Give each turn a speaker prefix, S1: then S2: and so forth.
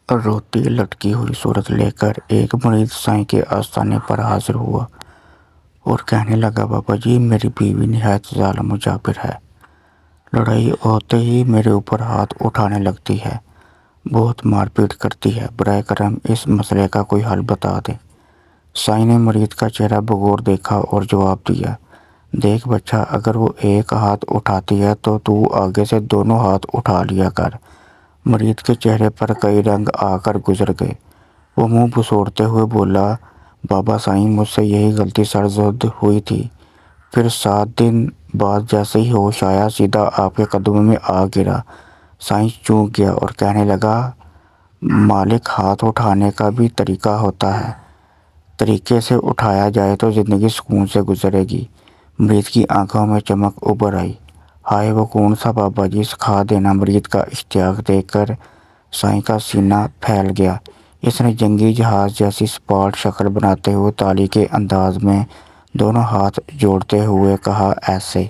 S1: روتی لٹکی ہوئی صورت لے کر ایک مریض سائیں کے آستانے پر حاضر ہوا اور کہنے لگا، بابا جی، میری بیوی نہایت ظالم و جابر ہے۔ لڑائی ہوتے ہی میرے اوپر ہاتھ اٹھانے لگتی ہے، بہت مار پیٹ کرتی ہے، براہ کرم اس مسئلے کا کوئی حل بتا دیں۔ سائیں نے مریض کا چہرہ بغور دیکھا اور جواب دیا، دیکھ بچہ، اگر وہ ایک ہاتھ اٹھاتی ہے تو تو آگے سے دونوں ہاتھ اٹھا لیا کر۔ مریض کے چہرے پر کئی رنگ آ کر گزر گئے۔ وہ منہ بسوڑتے ہوئے بولا، بابا سائیں، مجھ سے یہی غلطی سرزد ہوئی تھی۔ پھر 7 دن بعد جیسے ہی ہوش آیا، سیدھا آپ کے قدموں میں آ گرا۔ سائیں چونک گیا اور کہنے لگا، مالک، ہاتھ اٹھانے کا بھی طریقہ ہوتا ہے، طریقے سے اٹھایا جائے تو زندگی سکون سے گزرے گی۔ مریض کی آنکھوں میں چمک ابھر آئی۔ ہائے، وہ کون سا بابا جی، سکھا دینا۔ مریض کا اشتیاق دیکھ کر سائیں کا سینہ پھیل گیا۔ اس نے جنگی جہاز جیسی سپاٹ شکل بناتے ہوئے تالی کے انداز میں دونوں ہاتھ جوڑتے ہوئے کہا، ایسے